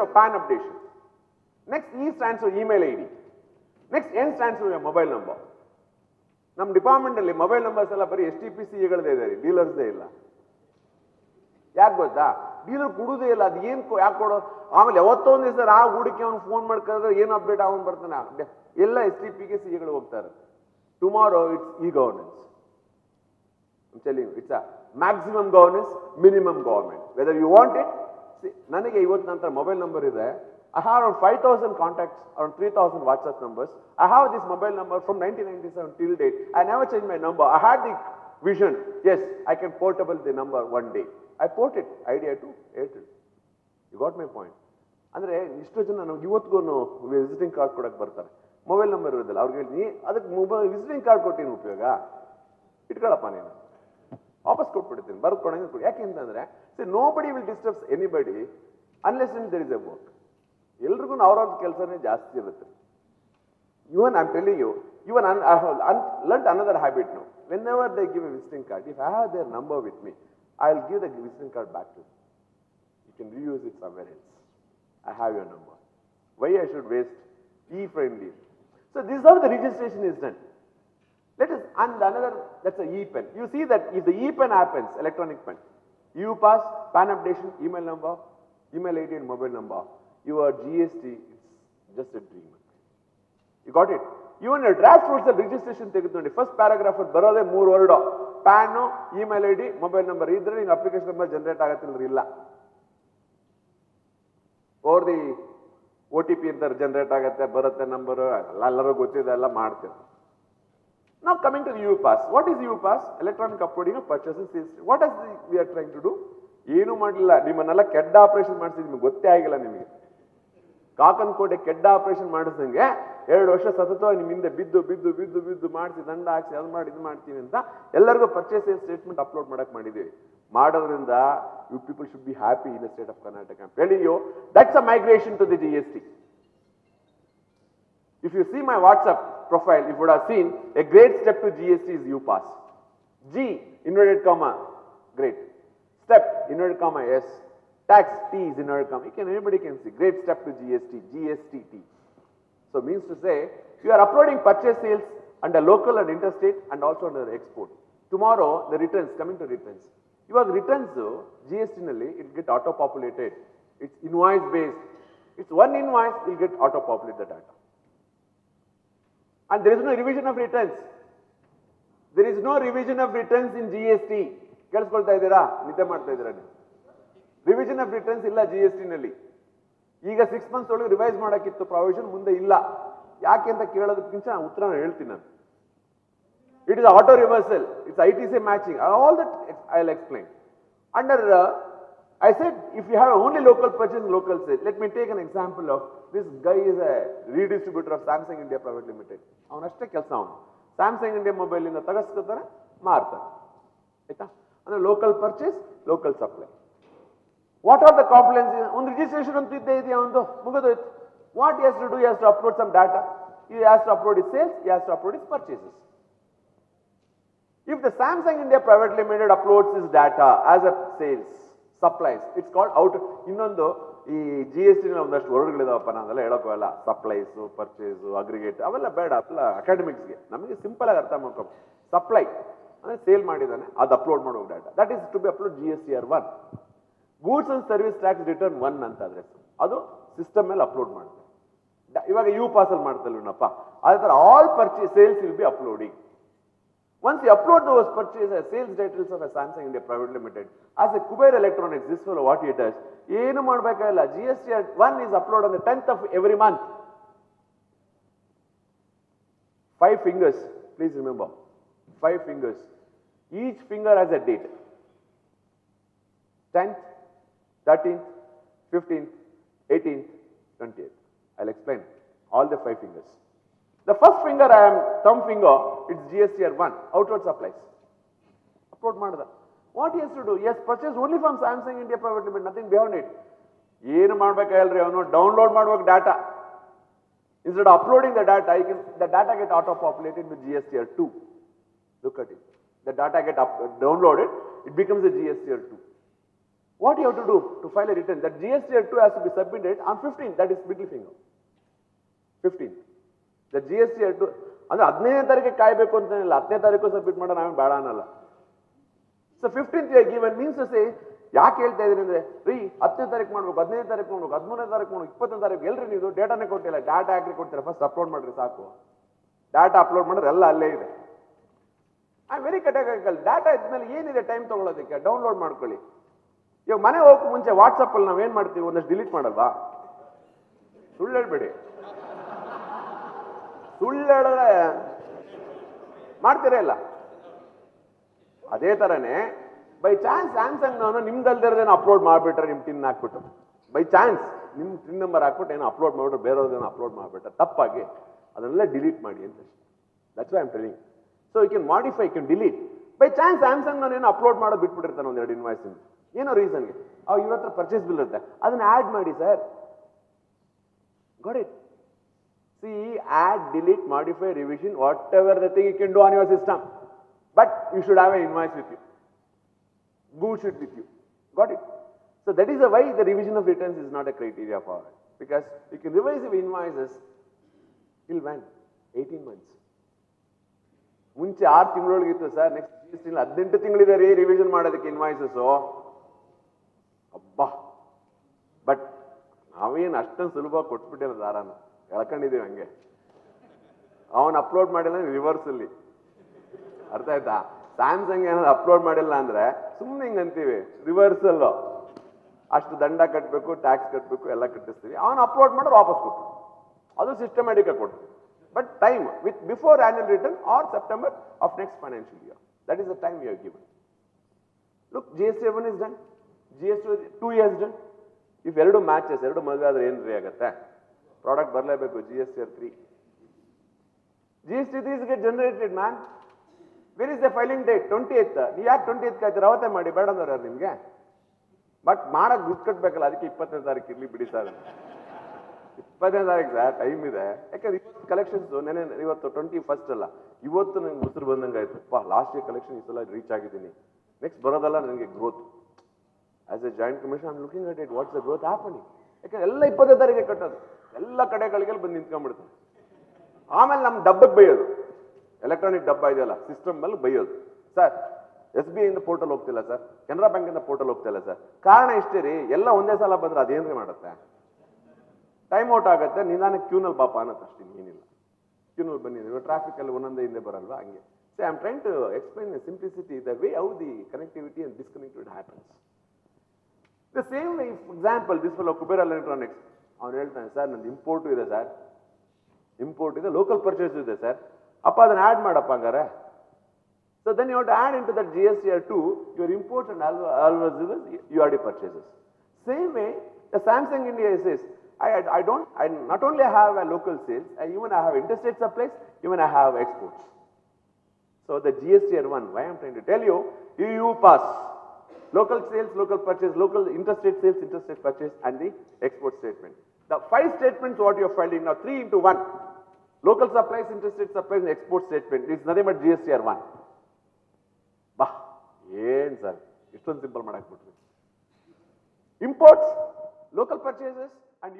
for PAN updation. Next, E stands for email ID. Next, N stands for your mobile number. ನಮ್ಮ department ಅಲ್ಲಿ mobile numbers ಎಲ್ಲ ಬರೀ STPCಗಳದೇ ಇದೆ, ಡೀಲರ್ಸ್ದೇ ಇಲ್ಲ. ಯಾಕೆ ಗೊತ್ತಾ? ಡೀಲರ್ ಕೊಡುವುದೇ ಇಲ್ಲ, ಅದು ಏನು ಯಾಕೆ ಕೊಡೋ? ಆಮೇಲೆ ಯಾವತ್ತೊಂದು ದಿವಸ ಆ ಹೂಡಿಕೆ ಅವ್ನು ಫೋನ್ ಮಾಡ್ಕೊಂಡ್ರೆ ಏನು ಅಪ್ಡೇಟ್ ಅವನು ಬರ್ತಾನೆ, ಎಲ್ಲ STPಗೆ CEಗಳು ಹೋಗ್ತಾರೆ. Tomorrow it's e-governance. I'm telling you, it's a maximum governance, minimum government. Whether you want it, see, ನನಗೆ ಇವತ್ತು ನಂತರ ಮೊಬೈಲ್ ನಂಬರ್ ಇದೆ. I have around 5,000 contacts, around 3,000 WhatsApp numbers. I have this mobile number from 1997 till date. I never changed my number. I had the vision, yes, I can portable the number one day. I ported Idea to Airtel. You got my point? ಅಂದರೆ ಇಷ್ಟು ಜನ ನಮ್ಗೆ ಇವತ್ತಿಗೂ visiting card ಕೊಡಕ್ಕೆ ಬರ್ತಾರೆ, mobile number ಇರೋದಿಲ್ಲ. ಅವ್ರಿಗೆ ನೀ ಅದಕ್ಕೆ ಮೊಬೈಲ್ ವಿಸಿಟಿಂಗ್ ಕಾರ್ಡ್ ಕೊಟ್ಟಿನ ಉಪಯೋಗ? ಇಟ್ಕೊಳ್ಳಪ್ಪ ನೀನು, ವಾಪಸ್ ಕೊಟ್ಬಿಡ್ತೀನಿ, ಬರೆದು ಕೊಡಂಗೆ ಕೊಡಿ. ಯಾಕೆ ಅಂತಂದರೆ ನೋ ಬಡಿ will disturbs anybody unless in their is A work. ಎಲ್ರಿಗೂ ಅವ್ರವ್ರ ಕೆಲಸನೇ ಜಾಸ್ತಿ ಇರುತ್ತೆ. Even I'm telling you, even I have learnt another habit now. Whenever they give a visiting card, if I have their number with me, I'll give the visiting card back to you. You can reuse it somewhere else. I have your number. Why I should waste e-friendly? So this is how the registration is done. Let us, and another, that's a e-pen. You see that if the e-pen happens, electronic pen, U-Pass, PAN updation, email number, email ID and mobile number, your GST is just a dream. You got it? Even your draft rules of registration ತೆಗೆದುಕೊಂಡು first paragraph ಬರೋದೇ 3 word, PAN, email ID, mobile number ಇದ್ರೆ ನಿಮ್ಗೆ application number generate ಆಗತ್ತಿಲ್ಲ. ಇಲ್ಲ, or the OTP ಅಂತ generate ಆಗತ್ತೆ, ಬರುತ್ತೆ number, ಎಲ್ಲರೂ ಗೊತ್ತಿದೆ, ಎಲ್ಲ ಮಾಡ್ತೇವೆ. Now coming to the U-Pass. What is U-Pass? Electronic uploading of purchases. What is we are trying to do? ಏನು ಮಾಡಲಿಲ್ಲ, ನಿಮ್ಮನ್ನೆಲ್ಲ ಕೆಡ್ಡ ಆಪರೇಷನ್ ಮಾಡಿಸಿದ್ ನಿಮ್ಗೆ ಗೊತ್ತೇ ಆಗಿಲ್ಲ. ನಿಮಗೆ ಕಾಕನ್ಕೋಟೆ ಕೆಡ್ಡ ಆಪರೇಷನ್ ಮಾಡಿಸಿದಂಗೆ 2 ವರ್ಷ ಸತತವಾಗಿ ನಿಮ್ಮ ಹಿಂದೆ ಬಿದ್ದು ಬಿದ್ದು ಬಿದ್ದು ಬಿದ್ದು ಮಾಡಿಸಿ ದಂಡ ಹಾಕ್ಸಿ ಅದು ಮಾಡಿ ಇದು ಮಾಡ್ತೀವಿ ಅಂತ ಎಲ್ಲರಿಗೂ ಪರ್ಚೇಸ್ ಸ್ಟೇಟ್ಮೆಂಟ್ ಅಪ್ಲೋಡ್ ಮಾಡಕ್ ಮಾಡಿದ್ದೀವಿ. ಮಾಡೋದ್ರಿಂದ you people should be happy in the state of Karnataka. I am telling you, that's a migration to the GST. If you see my WhatsApp profile, you would have seen a great step to GST is U-Pass. G, inverted comma, great. Step, inverted comma, yes. Tax, T is inverted comma. Anybody can see. Great step to GST, GSTT. So means to say, you are uploading purchase sales under local and interstate and also under export. Tomorrow, the returns, coming to returns. Your returns, GST nalli, it will get auto-populated. It's invoice based. It's one invoice, it will get auto-populate the data. And there is no revision of returns. There is no revision of returns in GST. ಕೇಳಿಸ್ಕೊಳ್ತಾ ಇದ್ದೀರಾ? ನಿದ್ದೆ ಮಾಡ್ತಾ ಇದ್ದೀರಾ ನೀವು? Revision of returns ಇಲ್ಲ GST ನಲ್ಲಿ. ಈಗ 6 months ಒಳಗೆ revise ಮಾಡೋಕ್ಕಿತ್ತು provision, ಮುಂದೆ ಇಲ್ಲ. ಯಾಕೆ ಅಂತ ಕೇಳೋದಕ್ಕಿಂತ ಉತ್ತರ ಹೇಳ್ತೀನಿ ನಾನು. It is auto reversal, it's ITC matching, all that I will explain. Under I said, if you have only local purchase, local sale. Let me take an example of this guy is a redistributor of Samsung India Private Limited. ಅವನು ಅಷ್ಟೇ ಕೆಲಸ, ಅವನು Samsung India mobile ಇಂದ ತಗಸ್ಕೊತಾರೆ, ಮಾರ್ತಾರೆ. ಆಯ್ತಾ? ಅಂದ್ರೆ local purchase, local supply. What are the ಕಾಂಪ್ಲೇನ್ಸ್? ಒಂದು registration ಅಂತ ಇದ್ದೇ ಇದೆಯಾ, ಒಂದು ಮುಗಿದೋಯ್ತು. What he has to do? He has to upload some data. He has to upload his sales, he has to upload his purchases. If the Samsung India Private Limited uploads his data as a sales, supplies, it's called out. ಇನ್ನೊಂದು ಈ GST ನ ಒಂದಷ್ಟು ವರ್ಡ್ಗಳಿದಾವಪ್ಪ, ನಾನೆಲ್ಲ ಹೇಳೋಕ್ಕೋಲ್ಲ. Supplies, purchase, aggregate, ಅವೆಲ್ಲ ಬೇಡ, ಅವೆಲ್ಲ ಅಕಾಡೆಮಿಕ್ಸ್ಗೆ. ನಮಗೆ simple ಆಗಿ ಅರ್ಥ ಮಾಡ್ಕೊ. ಸಪ್ಲೈ ಅಂದ್ರೆ ಸೇಲ್ ಮಾಡಿದಾನೆ, ಅದು ಅಪ್ಲೋಡ್ ಮಾಡೋ data, that is to be upload GSTR 1. Goods and service tax return 1 ಅಂತ ಅಡ್ರೆಸ್, ಅದು ಸಿಸ್ಟಮ್ ಮೇಲೆ ಅಪ್ಲೋಡ್ ಮಾಡ್ತಾರೆ. ಇವಾಗ U-Pass ಅಲ್ಲಿ ಮಾಡ್ತಲ್ವನಪ್ಪ, ಅದೇ ತರ all purchase sales will be uploading. Once you upload those purchases, sales details of a Samsung India Private Limited, as a Kuber Electronics, this fellow what he does, ಏನು ಮಾಡಬೇಕಾಗಿಲ್ಲ, GSTR 1 is uploaded on the 10th of every month. 5 fingers, please remember, 5 fingers. Each finger has a date. 10th, 13th, 15th, 18th, 20th. I'll explain all the 5 fingers. The first finger, I am thumb finger, it's GSTR 1, outward supplies. Upload ಮಾಡಿದ. What he has to do? He has purchased only from Samsung India Private Limited, nothing beyond it. ಏನು ಮಾಡಬೇಕಾಗಿಲ್ರಿ, ಅವನು download ಮಾಡಬೇಕು data. Instead of uploading the data, the data get auto-populated with GSTR 2. Look at it. The data get downloaded, it becomes a GSTR 2. What you have to do to file a return? That GSTR 2 has to be submitted on 15th, that is middle finger. 15th. The GSTR 2, ಅಂದ್ರೆ 15ನೇ ತಾರೀಕಿಗೆ ಕಾಯಬೇಕು ಅಂತ ಇಲ್ಲ, 10ನೇ ತಾರೀಕು submit ಮಾಡೋ ನಾವೇನು ಬೇಡ ಅನ್ನಲ್ಲ. So 15th you are given means to say, ಯಾಕೆ ಹೇಳ್ತಾ ಇದೀನಿ ಅಂದ್ರೆ, ರೀ 10ನೇ ತಾರೀಕು ಮಾಡ್ಬೇಕು, 15ನೇ ತಾರೀಕು ಮಾಡ್ಬೇಕು, 13ನೇ ತಾರೀಕು ಮಾಡ್ಬೇಕು, 20ನೇ ತಾರೀಕು ಎಲ್ರಿ ನೀವು ಡೇಟಾನೇ ಕೊಟ್ಟಿಲ್ಲ, ಡಾಟಾ ಹಾಕಿ ಕೊಡ್ತೀರಾ, ಫಸ್ಟ್ ಅಪ್ಲೋಡ್ ಮಾಡ್ರಿ ಸಾಕು. ಡಾಟಾ ಅಪ್ಲೋಡ್ ಮಾಡಿದ್ರೆ ಎಲ್ಲ ಅಲ್ಲೇ ಇದೆ. I very ಕಟಕಾಕಲ್. ಡಾಟಾ ಇದ್ಮೇಲೆ ಏನಿದೆ ಟೈಮ್ ತಗೊಳ್ಳೋದಕ್ಕೆ, ಡೌನ್ಲೋಡ್ ಮಾಡ್ಕೊಳ್ಳಿ. ಇವಾಗ ಮನೆ ಹೋಗಕ್ಕೆ ಮುಂಚೆ ವಾಟ್ಸಪ್ ಅಲ್ಲಿ ನಾವೇನ್ ಮಾಡ್ತೀವಿ, ಒಂದಷ್ಟು ಡಿಲೀಟ್ ಮಾಡಲ್ವಾ? ಸುಳ್ಳು ಹೇಳ್ಬೇಡಿ, ಸುಳ್ಳು ಹೇಳಿದ್ರೆ ಮಾಡ್ತೀರಾ ಇಲ್ಲ? ಅದೇ ತರನೇ ಬೈ ಚಾನ್ಸ್ ಸ್ಯಾಮ್ಸಂಗ್ ನಾನು ನಿಮ್ದಲ್ದಿರೋದೇನೋ ಅಪ್ಲೋಡ್ ಮಾಡ್ಬಿಟ್ರೆ, ನಿಮ್ ಟಿನ್ ಹಾಕ್ಬಿಟ್ಟು ಬೈ ಚಾನ್ಸ್ ನಿಮ್ ಟಿನ್ ನಂಬರ್ ಹಾಕ್ಬಿಟ್ಟು ಏನೋ ಅಪ್ಲೋಡ್ ಮಾಡ್ಬಿಟ್ರೆ, ಬೇರೆಯವ್ರದ್ದೇನೋ ಅಪ್ಲೋಡ್ ಮಾಡ್ಬಿಟ್ರೆ ತಪ್ಪಾಗಿ ಅದನ್ನೆಲ್ಲ ಡಿಲೀಟ್ ಮಾಡಿ ಅಂತ. That's why I am telling. So you can modify, you can delete. By chance Samsung ನಾನು ಏನೋ ಅಪ್ಲೋಡ್ ಮಾಡೋದು ಬಿಟ್ಬಿಟ್ಟಿರ್ತಾನೆ ಒಂದೆರಡು ಇನ್ವಾಯ್ಸ್, ಏನೋ ರೀಸನ್ಗೆ ಇವ್ರ ಹತ್ರ ಪರ್ಚೇಸ್ ಬಿಲ್ ಇರುತ್ತೆ, ಅದನ್ನ ಆಡ್ ಮಾಡಿ sir. Got it? See, add, delete, modify, revision, whatever the thing you can do on your system. But you should have an invoice with you. Goods should with you. Got it? So that is why the revision of returns is not a criteria for it. Because you can revise your invoices till when? 18 months. ಮುಂಚೆ 6 ತಿಂಗಳೊಳಗಿತ್ತು sir, next GST 18 ತಿಂಗಳಿದೆ ರೀ revision ಮಾಡೋದಕ್ಕೆ invoices. ಅಬ್ಬಾ, but ನಾವೇನು ಅಷ್ಟೊಂದು ಸುಲಭ ಕೊಟ್ಬಿಟ್ಟಿಲ್ಲ ದಾರಾನ, ಎಳ್ಕೊಂಡಿದ್ದೀವಿ ಹಂಗೆ. ಅವನು ಅಪ್ಲೋಡ್ ಮಾಡಿಲ್ಲ ರಿವರ್ಸ್ ಅಲ್ಲಿ, ಅರ್ಥ ಆಯ್ತಾ? ಸ್ಯಾಮ್ಸಂಗ್ ಏನಾದ್ರು ಅಪ್ಲೋಡ್ ಮಾಡಿಲ್ಲ ಅಂದ್ರೆ ಸುಮ್ಮನೆ ಹಿಂಗೆ ಅಂತೀವಿ, ರಿವರ್ಸಲ್ ಅಷ್ಟು ದಂಡ ಕಟ್ಟಬೇಕು, ಟ್ಯಾಕ್ಸ್ ಕಟ್ಟಬೇಕು, ಎಲ್ಲ ಕಟ್ಟಿಸ್ತೀವಿ. ಅವನು ಅಪ್ಲೋಡ್ ಮಾಡಿದ್ರೆ ವಾಪಸ್ ಕೊಟ್ಟು, ಅದು ಸಿಸ್ಟಮ್ಯಾಟಿಕ್ ಆಗಿ ಕೊಡ್ತೀವಿ. But time with before annual return or September of next financial year, that is the time you have given. Look, GST 1 is done, GST 2 years done. If ಎರಡು ಮ್ಯಾಚಸ್, ಎರಡು ಮದುವೆ ಆದ್ರೆ ಏನ್ರಿ ಆಗತ್ತೆ? ಪ್ರಾಡಕ್ಟ್ ಬರಲೇಬೇಕು. GSTR 3. GST 3 get generated, man. Where is the filing date? 20th. ನೀವು ಯಾಕೆ 20th ಕಾಯ್ತೀರ? ಅವತ್ತೇ ಮಾಡಿ, ಬೇಡ ಅಂದ್ರೆ ನಿಮ್ಗೆ. ಬಟ್ ಮಾಡಕ್ ದುಡ್ಡು ಕಟ್ಬೇಕಲ್ಲ, ಅದಕ್ಕೆ 20ನೇ ತಾರೀಕು ಇರ್ಲಿ ಬಿಡಿ ಸರ್. 20ನೇ ತಾರೀಕು ಸರ್, ಟೈಮ್ ಇದೆ. ಯಾಕಂದ್ರೆ ಇವತ್ತು ಕಲೆಕ್ಷನ್ಸ್ ಇವತ್ತು 21st ಅಲ್ಲ, ಇವತ್ತು ನಂಗೆ ಮುಸುರು ಬಂದಂಗೆ ಆಯ್ತು. ಲಾಸ್ಟ್ ಇಯರ್ ಕಲೆಕ್ಷನ್ ಈ ಸಲ ರೀಚ್ ಆಗಿದ್ದೀನಿ, ನೆಕ್ಸ್ಟ್ ಬರೋದಲ್ಲ ನನಗೆ growth. As A joint commission I am looking at it, what's the growth happening. ಯಾಕಂದ್ರೆ ಎಲ್ಲ 20ನೇ ತಾರೀಕಿಗೆ ಕಟ್ಟೋದು, ಎಲ್ಲ ಕಡೆಗಳಿಗೆ ಬಂದು ನಿಂತ್ಕೊಂಡ್ಬಿಡ್ತಾರೆ. ಆಮೇಲೆ ನಮ್ಮ ಡಬ್ಬಕ್ಕೆ ಬೈಯೋದು, ಎಲೆಕ್ಟ್ರಾನಿಕ್ ಡಬ್ಬ ಇದೆಯಲ್ಲ ಸಿಸ್ಟಮ್ ಮೇಲೆ ಬೈಯೋದು. ಸರ್ SBI ಇಂದ ಪೋರ್ಟಲ್ ಹೋಗ್ತಿಲ್ಲ ಸರ್, ಕೆನರಾ ಬ್ಯಾಂಕ್ ಇಂದ ಪೋರ್ಟಲ್ ಹೋಗ್ತಿಲ್ಲ ಸರ್. ಕಾರಣ ಇಷ್ಟೇ ರೀ, ಎಲ್ಲ ಒಂದೇ ಸಲ ಬಂದ್ರೆ ಅದೇನ್ರಿ ಮಾಡುತ್ತೆ? ಟೈಮ್ ಔಟ್ ಆಗುತ್ತೆ, ನಿಧಾನಕ್ಕೆ ಕ್ಯೂನಲ್ಲಿ ಪಾಪ ಅನ್ನತ್ತೆ ಅಷ್ಟೇ, ಏನಿಲ್ಲ. ಕ್ಯೂನಲ್ಲಿ ಬನ್ನಿ, ಟ್ರಾಫಿಕ್ ಅಲ್ಲಿ ಒಂದೊಂದೇ ಹಿಂದೆ ಬರಲ್ವಾ, ಹಂಗೆ. So I am trying to explain simplicity, the way how the connectivity and disconnectivity happens. The same way, for example this fellow Kuber electronics, ಅವ್ನು ಹೇಳ್ತಾನೆ ಸರ್ ನಂದು ಇಂಪೋರ್ಟು ಇದೆ ಸರ್, ಇಂಪೋರ್ಟ್ ಇದೆ, ಲೋಕಲ್ ಪರ್ಚೇಸ್ ಇದೆ ಸರ್. ಅಪ್ಪ ಅದನ್ನ ಆಡ್ ಮಾಡಪ್ಪ ಹಂಗಾರೆ. So then you have to add in to that GSTR 2 your imports and URD purchases. Same way, the Samsung India says, I not only have a local sales, I have interstate supplies, even I have exports. So the GSTR 1, why I'm trying to tell you, EU pass, local sales, local purchase, local interstate sales, interstate purchase, and the export statement. The 5 statements what you are filing now, 3 into 1. Local supplies, interstate supplies, and export statement. It's nothing but GSTR 1. Bah, ಏನ್ sir ಇಷ್ಟೊಂದು simple ಮಾಡಾಕ್ಬಿಟ್ರಿ. Imports, local purchases, and